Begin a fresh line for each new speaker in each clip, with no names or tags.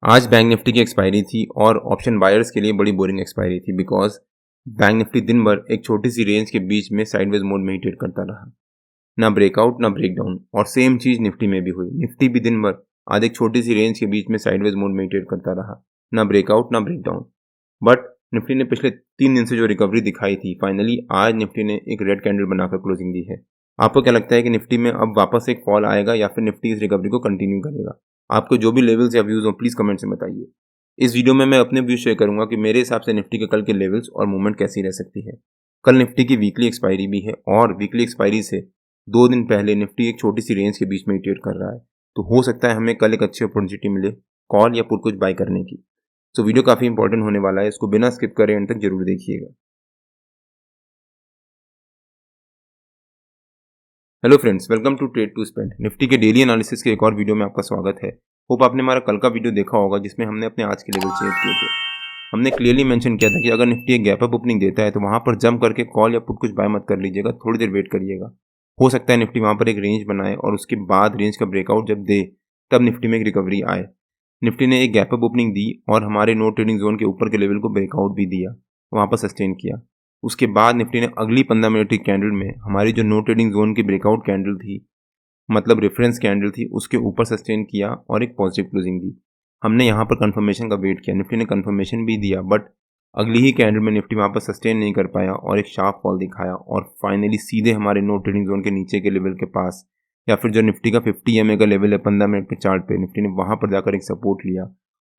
आज bank Nifty की expiry थी और ऑप्शन बायर्स के लिए बड़ी बोरिंग एक्सपायरी थी बिकॉज बैंक निफ्टी दिन भर एक छोटी सी रेंज के बीच में साइडवेज मोड में ही ट्रेड करता रहा। ना ब्रेकआउट ना ब्रेकडाउन, और सेम चीज निफ्टी में भी हुई। निफ्टी भी दिन भर आज एक छोटी सी रेंज के बीच में साइडवेज मोड में ही ट्रेड करता रहा, ना ब्रेकआउट ना ब्रेकडाउन। बट निफ्टी ने पिछले 3 दिन से जो रिकवरी दिखाई थी, फाइनली आज निफ्टी ने एक रेड कैंडल बनाकर क्लोजिंग दी है। आपको क्या लगता है कि निफ्टी में अब वापस एक फॉल आएगा या फिर निफ्टी इस रिकवरी को कंटिन्यू करेगा? आपको जो भी लेवल्स या व्यूज हो प्लीज कमेंट से बताइए। इस वीडियो में मैं अपने व्यू शेयर करूंगा कि मेरे हिसाब से निफ्टी के कल के लेवल्स और मूवमेंट कैसी रह सकती है। कल निफ्टी की वीकली एक्सपायरी भी है और वीकली एक्सपायरी से 2 दिन पहले निफ्टी एक छोटी सी रेंज के बीच में ट्रेड कर रहा है, तो हो सकता है हमें कल एक अच्छी अपॉर्चुनिटी मिले कॉल या पुट कुछ बाय करने की। तो वीडियो काफी इंपॉर्टेंट होने वाला है, इसको बिना स्किप करे एंड तक जरूर देखिएगा। Hello friends, welcome to trade to spend. Nifty के डेली एनालिसिस के एक और वीडियो में आपका स्वागत है। होप आपने हमारा कल का वीडियो देखा होगा जिसमें हमने अपने आज के लेवल शेयर किए थे। हमने क्लियरली मेंशन किया था कि अगर निफ्टी एक गैप अप ओपनिंग देता है तो वहां पर जंप करके कॉल या पुट कुछ बाय मत कर लीजिएगा, थोड़ी देर वेट करिएगा। हो सकता है निफ्टी वहां पर एक रेंज बनाए और उसके बाद रेंज का ब्रेकआउट जब दे तब निफ्टी में एक रिकवरी आए। निफ्टी ने एक गैप अप ओपनिंग दी और हमारे नो ट्रेडिंग जोन के ऊपर के लेवल को ब्रेकआउट भी दिया, वहां पर सस्टेन किया। उसके बाद निफ्टी ने अगली 15 मिनट की कैंडल में हमारी जो नो ट्रेडिंग जोन की ब्रेकआउट कैंडल थी, मतलब रेफरेंस कैंडल थी, उसके ऊपर सस्टेन किया और एक पॉजिटिव क्लोजिंग दी। हमने यहाँ पर कंफर्मेशन का वेट किया, निफ्टी ने कंफर्मेशन भी दिया, बट अगली ही कैंडल में निफ्टी वहाँ पर सस्टेन नहीं कर पाया और एक शार्प फॉल दिखाया और फाइनली सीधे हमारे नो ट्रेडिंग जोन के नीचे के लेवल के पास, या फिर जो निफ्टी का 50 EMA का लेवल है 15 मिनट के चार्ट पे, निफ्टी ने वहाँ पर जाकर एक सपोर्ट लिया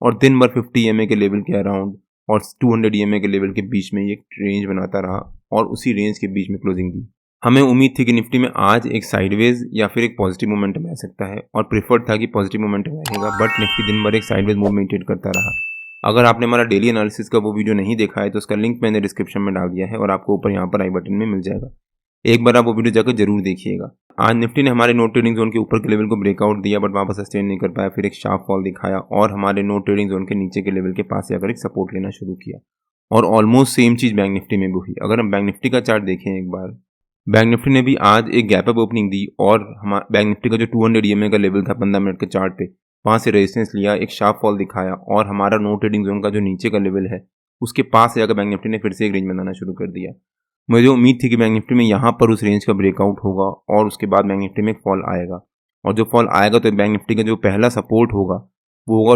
और दिन भर 50 EMA के लेवल के अराउंड और 200 EMA के लेवल के बीच में एक रेंज बनाता रहा और उसी रेंज के बीच में क्लोजिंग दी। हमें उम्मीद थी कि निफ्टी में आज एक साइडवेज या फिर एक पॉजिटिव मोमेंटम रह सकता है और प्रेफर्ड था कि पॉजिटिव मोमेंटम रहेगा, बट निफ्टी दिन भर एक साइडवेज मूवमेंट ट्रेड करता रहा। अगर आपने हमारा डेली एनालिसिस का वो वीडियो नहीं देखा है तो उसका लिंक मैंने डिस्क्रिप्शन में डाल दिया है और आपको ऊपर यहाँ पर आई बटन में मिल जाएगा। एक बार आप वो वीडियो जाकर जरूर देखिएगा। आज निफ्टी ने हमारे नो ट्रेडिंग जोन के ऊपर के लेवल को ब्रेकआउट दिया बट वापस सस्टेन नहीं कर पाया, फिर एक शार्प फॉल दिखाया और हमारे नो ट्रेडिंग जोन के नीचे के लेवल के पास जाकर एक सपोर्ट लेना शुरू किया और ऑलमोस्ट सेम चीज बैंक निफ्टी में भी हुई। अगर हम बैंक निफ्टी का चार्ट देखें एक बार, बैंक निफ्टी ने भी आज एक गैप अप ओपनिंग दी और हमारा बैंक निफ्टी का जो 200 EMA का लेवल था 15 मिनट के चार्ट पे, वहां से रेजिस्टेंस लिया, एक शार्प फॉल दिखाया और हमारा नो ट्रेडिंग जोन का जो नीचे का लेवल है उसके पास जाकर बैंक निफ्टी ने फिर से एक रेंज बनाना शुरू कर दिया। मुझे उम्मीद थी कि बैंक निफ्टी में यहाँ पर उस रेंज का ब्रेकआउट होगा और उसके बाद बैंक निफ्टी में एक फॉल आएगा, और जो फॉल आएगा तो बैंक निफ्टी का जो पहला सपोर्ट होगा वो होगा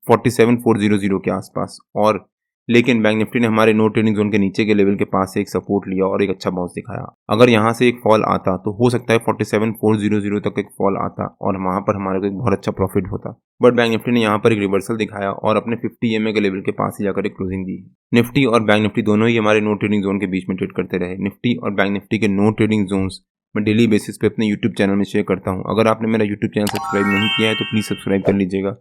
47,400 के आसपास। और लेकिन बैंक निफ्टी ने हमारे नो ट्रेडिंग जोन के नीचे के लेवल के पास से एक सपोर्ट लिया और एक अच्छा बाउंस दिखाया। अगर यहाँ से एक फॉल आता तो हो सकता है 47,400 तक एक फॉल आता और वहां पर हमारे को एक बहुत अच्छा प्रॉफिट होता, बट बैंक निफ्टी ने यहाँ पर एक रिवर्सल दिखाया और अपने 50 EMA के लेवल के पास ही जाकर एक क्लोजिंग दी। निफ्टी और बैंक निफ्टी दोनों ही हमारे नो ट्रेडिंग जोन के बीच में ट्रेड करते रहे। निफ्टी और बैंक निफ्टी के नो ट्रेडिंग जोन्स मैं डेली बेसिस पे अपने यूट्यूब चैनल में शेयर करता हूँ। अगर आपने मेरा यूट्यूब चैनल सब्सक्राइब नहीं किया है तो प्लीज़ सब्सक्राइब कर लीजिएगा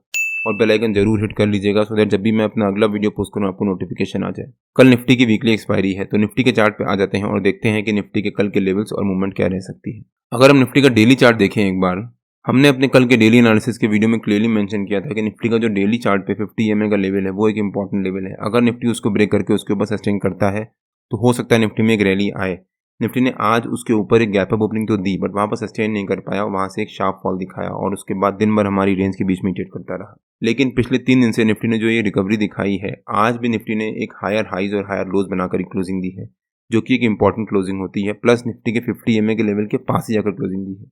और बेल आइकन जरूर हिट कर लीजिएगा सो दैट जब भी मैं अपना अगला वीडियो पोस्ट करूँ आपको नोटिफिकेशन आ जाए। कल निफ्टी की वीकली एक्सपायरी है तो निफ्टी के चार्ट पे आ जाते हैं और देखते हैं कि निफ्टी के कल के लेवल्स और मूवमेंट क्या रह सकती है। अगर हम निफ्टी का डेली चार्ट देखें एक बार, हमने अपने कल के डेली एनालिसिस के वीडियो में क्लियरली मेंशन किया था कि निफ्टी का जो डेली चार्ट पे 50 EMA का लेवल है वो एक इंपॉर्टेंट लेवल है। अगर निफ्टी उसको ब्रेक करके उसके ऊपर सस्टेन करता है तो हो सकता है निफ्टी में एक रैली आए। निफ्टी ने आज उसके ऊपर एक गैप अप ओपनिंग तो दी बट वहां पर सस्टेन नहीं कर पाया, वहां से एक शार्प फॉल दिखाया और उसके बाद दिन भर हमारी रेंज के बीच में ट्रेड करता रहा। लेकिन पिछले 3 दिन से निफ्टी ने जो ये रिकवरी दिखाई है, आज भी निफ्टी ने एक हायर हाइज और हायर लोज बनाकर क्लोजिंग दी है, जो कि एक इंपॉर्टेंट क्लोजिंग होती है। प्लस निफ्टी के 50 EMA के लेवल के पास ही जाकर क्लोजिंग दी है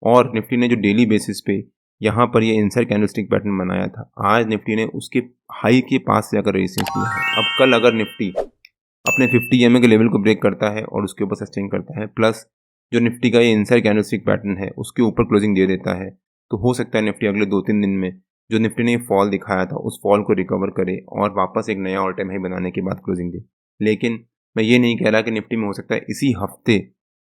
और निफ्टी ने जो डेली बेसिस पे यहाँ पर ये इनसाइड कैंडलस्टिक पैटर्न बनाया था, आज निफ्टी ने उसके हाई के पास जाकर रेजिस्टेंस लिया है। अब कल अगर निफ्टी अपने 50 EMA के लेवल को ब्रेक करता है और उसके ऊपर सस्टेन करता है, प्लस जो निफ्टी का ये इनसाइड कैंडलस्टिक पैटर्न है उसके ऊपर क्लोजिंग दे देता है, तो हो सकता है निफ्टी अगले 2-3 दिन में जो निफ्टी ने फॉल दिखाया था उस फॉल को रिकवर करे और वापस एक नया ऑल टाइम हाई बनाने के बाद क्लोजिंग दे। लेकिन मैं ये नहीं कह रहा कि निफ्टी में हो सकता है इसी हफ्ते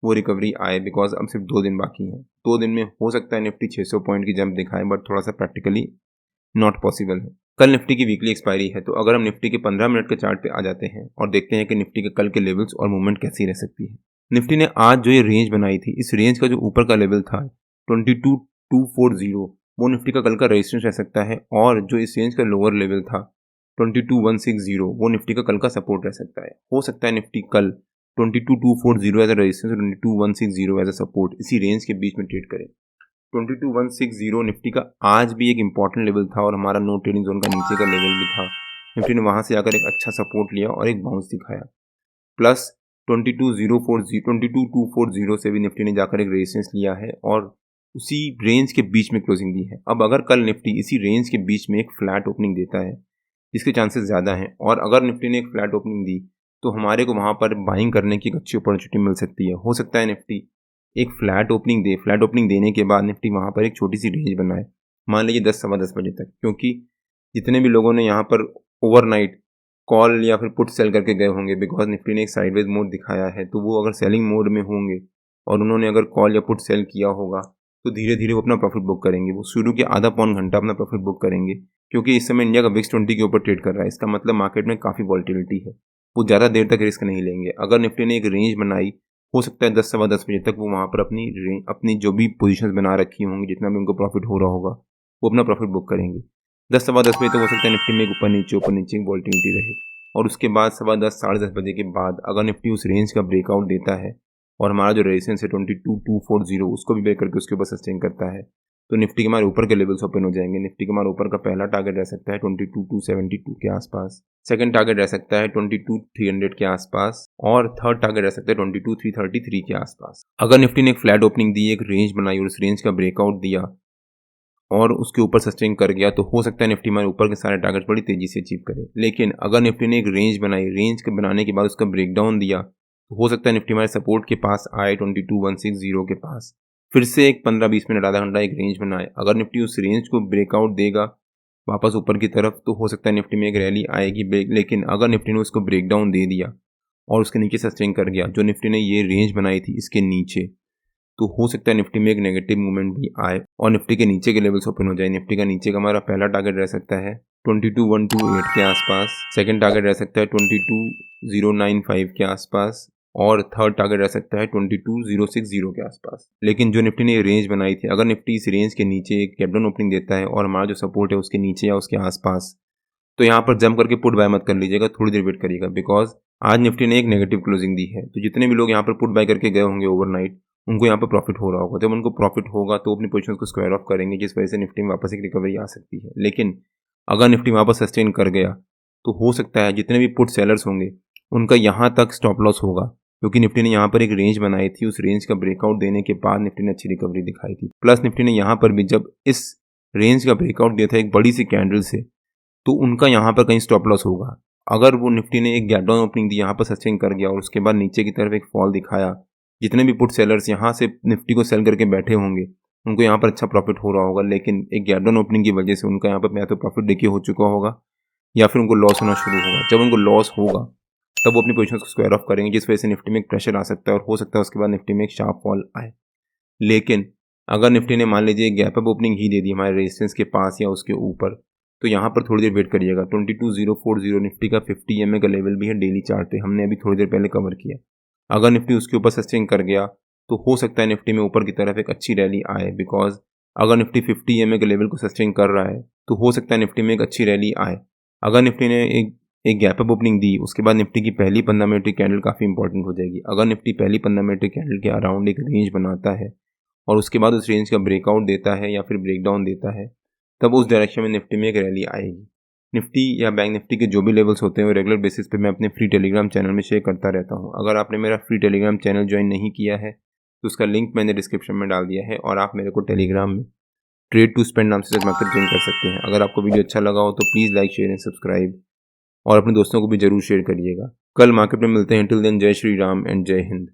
वो रिकवरी आए, बिकॉज अब सिर्फ 2 दिन बाकी हैं। 2 दिन में हो सकता है निफ्टी 600 पॉइंट की जंप दिखाए, बट थोड़ा सा प्रैक्टिकली नॉट पॉसिबल है। कल निफ्टी की वीकली एक्सपायरी है तो अगर हम निफ्टी के 15 मिनट के चार्ट पे आ जाते हैं और देखते हैं कि निफ्टी के कल के लेवल्स और मूवमेंट कैसी रह सकती है। निफ्टी ने आज जो ये रेंज बनाई थी, इस रेंज का जो ऊपर का लेवल था 22,240, वो निफ्टी का कल का रेजिस्टेंस रह सकता है और जो इस रेंज का लोअर लेवल था 22,160, वो निफ्टी का कल का सपोर्ट रह सकता है। हो सकता है निफ्टी कल 22,240 एज अ रेजिस्टेंस और 22,160 एज अ सपोर्ट इसी रेंज के बीच में ट्रेड करे। 22,160 निफ्टी का आज भी एक इम्पॉर्टेंट लेवल था और हमारा नो ट्रेडिंग जोन का नीचे का लेवल भी था। निफ्टी ने वहाँ से आकर एक अच्छा सपोर्ट लिया और एक बाउंस दिखाया। प्लस 22,240 से भी निफ्टी ने जाकर एक रेजिस्टेंस लिया है और उसी रेंज के बीच में क्लोजिंग दी है। अब अगर कल निफ्टी इसी रेंज के बीच में एक फ्लैट ओपनिंग देता है, जिसके चांसेस ज़्यादा हैं, और अगर निफ्टी ने एक फ्लैट ओपनिंग दी तो हमारे को वहाँ पर बाइंग करने की एक अच्छी अपॉर्चुनिटी मिल सकती है। हो सकता है निफ्टी एक फ्लैट ओपनिंग दे, फ्लैट ओपनिंग देने के बाद निफ्टी वहाँ पर एक छोटी सी रेंज बनाए, मान लीजिए 10 सवा 10 बजे तक, क्योंकि जितने भी लोगों ने यहाँ पर ओवरनाइट कॉल या फिर पुट सेल करके गए होंगे, बिकॉज निफ्टी ने एक साइडवेज मोड दिखाया है, तो वो अगर सेलिंग मोड में होंगे और उन्होंने अगर कॉल या पुट सेल किया होगा तो धीरे धीरे वो अपना प्रॉफिट बुक करेंगे। वो शुरू के आधा पौन घंटा अपना प्रॉफिट बुक करेंगे, क्योंकि इस समय इंडिया का विक्स 20 के ऊपर ट्रेड कर रहा है। इसका मतलब मार्केट में काफ़ी वॉल्टिलिटी है, वो ज़्यादा देर तक रिस्क नहीं लेंगे। अगर निफ्टी ने एक रेंज बनाई, हो सकता है 10 सवा 10 बजे तक वो वहाँ पर अपनी जो भी पोजीशंस बना रखी होंगी, जितना भी उनको प्रॉफिट हो रहा होगा, वो अपना प्रॉफिट बुक करेंगे। 10 सवा 10 बजे तक हो सकता है निफ्टी में एक ऊपर नीचे वॉल्टिलिटी रहे, और उसके बाद सवा 10 साढ़े 10 बजे के बाद अगर निफ्टी उस रेंज का ब्रेकआउट देता है और हमारा जो रेजिस्टेंस है 22,240 उसको भी ब्रेक करके उसके ऊपर सस्टेन करता है, तो निफ्टी के हमारे ऊपर के लेवल्स ओपन हो जाएंगे। निफ्टी के हमारे ऊपर का पहला टारगेट रह सकता है 22,272 के आसपास, सेकंड टारगेट रह सकता है 22,300 के आसपास, और थर्ड टारगेट रह सकता है 22,333 के आसपास। अगर निफ्टी ने एक फ्लैट ओपनिंग दी, एक रेंज बनाई और उस रेंज का ब्रेकआउट दिया और उसके ऊपर सस्टेन कर गया, तो हो सकता है निफ्टी हमारे ऊपर के सारे टारगेट बड़ी तेजी से अचीव करे। लेकिन अगर निफ्टी ने एक रेंज बनाई, रेंज के बनाने के बाद उसका ब्रेकडाउन दिया, तो हो सकता है निफ्टी हमारे सपोर्ट के पास आए 22,160 के पास, फिर से एक 15-20 मिनट आधा घंटा एक रेंज बनाए। अगर निफ्टी उस रेंज को ब्रेकआउट देगा वापस ऊपर की तरफ, तो हो सकता है निफ्टी में एक रैली आएगी। लेकिन अगर निफ्टी ने उसको ब्रेकडाउन दे दिया और उसके नीचे सस्टेन कर गया, जो निफ्टी ने ये रेंज बनाई थी इसके नीचे, तो हो सकता है निफ्टी में एक नेगेटिव मूवमेंट भी आए और निफ्टी के नीचे के लेवल्स ओपन हो जाए। निफ्टी का नीचे का हमारा पहला टारगेट रह सकता है 22,128 के आसपास, सेकंड टारगेट रह सकता है 22,095 के आसपास, और थर्ड टारगेट रह सकता है 22,060 के आसपास। लेकिन जो निफ्टी ने ये रेंज बनाई थी, अगर निफ्टी इस रेंज के नीचे एक गैप डाउन ओपनिंग देता है और हमारा जो सपोर्ट है उसके नीचे या उसके आसपास, तो यहाँ पर जंप करके पुट बाय मत कर लीजिएगा, थोड़ी देर वेट करिएगा, बिकॉज आज निफ्टी ने एक नेगेटिव क्लोजिंग दी है। तो जितने भी लोग यहाँ पर पुट बाय करके गए होंगे ओवरनाइट, उनको यहाँ पर प्रॉफिट हो रहा होगा। जब उनको प्रॉफिट होगा तो अपनी पोजीशन को स्क्वायर ऑफ करेंगे, जिस वजह से निफ्टी में वापस एक रिकवरी आ सकती है। लेकिन अगर निफ्टी वहाँ पर सस्टेन कर गया, तो हो सकता है जितने भी पुट सेलर्स होंगे उनका यहाँ तक स्टॉप लॉस होगा, क्योंकि निफ्टी ने यहाँ पर एक रेंज बनाई थी। उस रेंज का ब्रेकआउट देने के बाद निफ्टी ने अच्छी रिकवरी दिखाई थी। प्लस निफ्टी ने यहाँ पर भी जब इस रेंज का ब्रेकआउट दिया था एक बड़ी सी कैंडल से, तो उनका यहाँ पर कहीं स्टॉप लॉस होगा। अगर वो निफ्टी ने एक गैप डाउन ओपनिंग दी, यहाँ पर सस्टेन कर गया और उसके बाद नीचे की तरफ एक फॉल दिखाया, जितने भी पुट सेलर्स यहाँ से निफ्टी को सेल करके बैठे होंगे उनको यहाँ पर अच्छा प्रॉफिट हो रहा होगा। लेकिन एक गैप डाउन ओपनिंग की वजह से उनका यहाँ पर या तो प्रॉफिट देखिए हो चुका होगा या फिर उनको लॉस होना शुरू होगा। जब उनको लॉस होगा तब वो अपनी पोजीशन को स्क्वायर ऑफ करेंगे, जिस वजह से निफ्टी में एक प्रेशर आ सकता है और हो सकता है उसके बाद निफ्टी में एक शार्प फॉल आए। लेकिन अगर निफ्टी ने मान लीजिए गैप अप ओपनिंग ही दे दी हमारे रेजिस्टेंस के पास या उसके ऊपर, तो यहाँ पर थोड़ी देर वेट करिएगा। 22,040 निफ्टी का 50 EMA का लेवल भी है डेली चार्ट पे, हमने अभी थोड़ी देर पहले कवर किया। अगर निफ्टी उसके ऊपर सस्टेन कर गया, तो हो सकता है निफ्टी में ऊपर की तरफ एक अच्छी रैली आए, बिकॉज अगर निफ्टी 50 EMA के लेवल को सस्टेन कर रहा है तो हो सकता है निफ्टी में एक अच्छी रैली आए। अगर निफ्टी ने एक गैप अप ओपनिंग दी, उसके बाद निफ्टी की पहली 15 मिनट की कैंडल काफ़ी इंपॉर्टेंट हो जाएगी। अगर निफ्टी पहली 15 मिनट की कैंडल के अराउंड एक रेंज बनाता है और उसके बाद उस रेंज का ब्रेकआउट देता है या फिर ब्रेकडाउन देता है, तब उस डायरेक्शन में निफ्टी में एक रैली आएगी। निफ्टी या बैंक निफ्टी के जो भी लेवल्स होते हैं वो रेगुलर बेसिस पे मैं अपने फ्री टेलीग्राम चैनल में शेयर करता रहता हूँ। अगर आपने मेरा फ्री टेलीग्राम चैनल ज्वाइन नहीं किया है तो उसका लिंक मैंने डिस्क्रिप्शन में डाल दिया है, और आप मेरे को टेलीग्राम में ट्रेड टू स्पेंड नाम से मार्केट ज्वाइन कर सकते हैं। अगर आपको वीडियो अच्छा लगा हो तो please like share and subscribe, और अपने दोस्तों को भी जरूर शेयर करिएगा। कल मार्केट में मिलते हैं। टिल देन जय श्री राम एंड जय हिंद।